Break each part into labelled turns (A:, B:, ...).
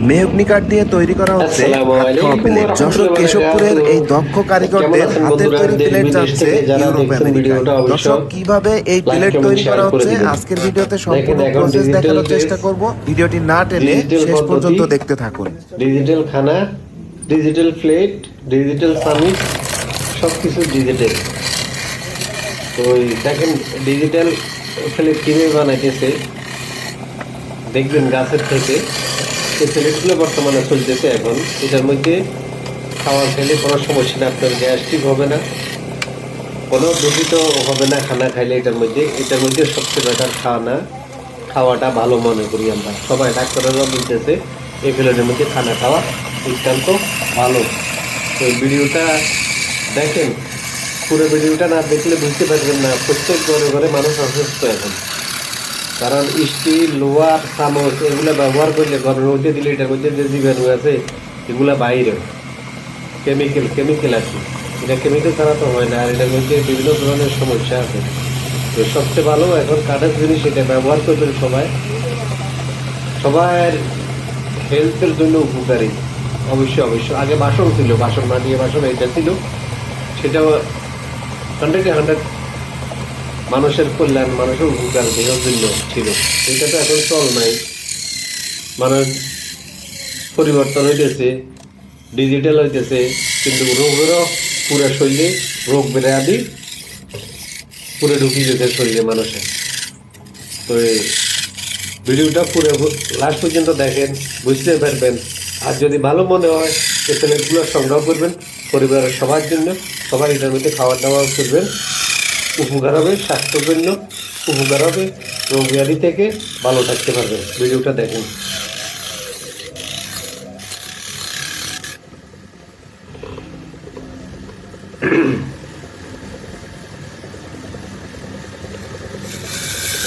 A: Mahogany কাঠ দিয়ে তৈরি করা হচ্ছে হাত খাওয়া প্লেট। যশোর কেশবপুরের এই দক্ষ কারিগরদের হাতের তৈরি প্লেট যাচ্ছে ইউরোপ আমেরিকায়। দর্শক, কিভাবে এই প্লেট তৈরি করা হচ্ছে আজকের ভিডিওতে সম্পূর্ণ প্রসেস দেখানোর চেষ্টা করব। ভিডিওটি না টেনে শেষ পর্যন্ত দেখতে থাকুন।
B: ডিজিটাল খানা, ডিজিটাল প্লেট, ডিজিটাল সামিট, সবকিছু ডিজিটাল। তো দেখেন ডিজিটাল প্লেট কিভাবে বানাইতেছে, দেখবেন গাছের থেকে। এই প্লেটগুলো বর্তমানে চলতেছে এখন। এটার মধ্যে খাওয়ার খেলে কোনো সমস্যা না, আপনার গ্যাস্ট্রিক হবে না, কোনো দূষিত হবে না খানা খাইলে। এটার মধ্যে সবচেয়ে বেটার খাওয়াটা ভালো মনে করি আমরা সবাই। ডাক্তাররাও বলতেছে এই প্লেটের মধ্যে খানা খাওয়া অত্যন্ত ভালো। তো এই ভিডিওটা দেখেন, পুরো ভিডিওটা না দেখলে বুঝতে পারবেন না। প্রত্যেক ঘরে ঘরে মানুষ অসুস্থ এখন, কারণ স্টিল, লোহার, চামচ এগুলো ব্যবহার করলে ঘরের মধ্যে দিলে এটার মধ্যে যে জীবাণু আছে এগুলা বাইরে কেমিক্যাল আছে। এটা কেমিক্যাল ছাড়া তো হয় না, আর এটার মধ্যে বিভিন্ন ধরনের সমস্যা আছে। তো সবচেয়ে ভালো এখন কাঠের জিনিস, এটা ব্যবহার করবেন সবাই। সবার হেলথের জন্য উপকারী। অবশ্যই আগে বাসন ছিল, বাসন মাটিয়ে বাসন এটা ছিল, সেটাও 100 মানুষের কল্যাণ, মানুষের উপকার দেহের জন্য ছিল। এটা তো এখন চল নাই, মানুষ পরিবর্তন হইতেছে, ডিজিটাল হইতেছে, কিন্তু রোগেরও পুরো শরীরে রোগ ব্যাধি পুরো ঢুকিয়ে যেতে শরীরে মানুষের। তো এই ভিডিওটা পুরো লাস্ট পর্যন্ত দেখেন, বুঝতে পারবেন। আর যদি ভালো মনে হয় এই প্লেটগুলো সংগ্রহ করবেন পরিবারের সবার জন্য। সবাই এটার মধ্যে খাওয়া দাওয়া করবেন, উপকার হবে, স্বাস্থ্যের জন্য উপকার হবে, রোগ ব্যাধি থেকে ভালো থাকতে পারবেন। ভিডিওটা দেখেন।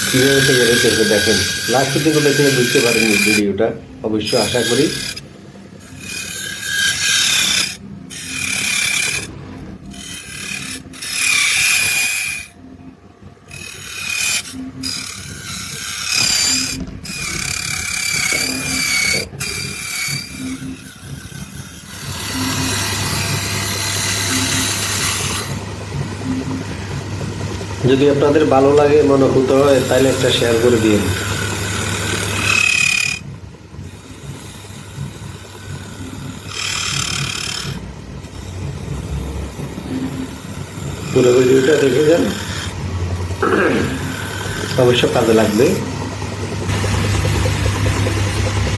B: কীভাবে তৈরি হয়েছে দেখেন, লাস্ট পর্যন্ত দেখলে বুঝতে পারেন ভিডিওটা, অবশ্যই আশা করি। যদি আপনাদের ভালো লাগে, মনোভূত হয়, তাহলে একটা শেয়ার করে দিন। পুরো ভিডিওটা দেখে যান, অবশ্য কাজে লাগবে।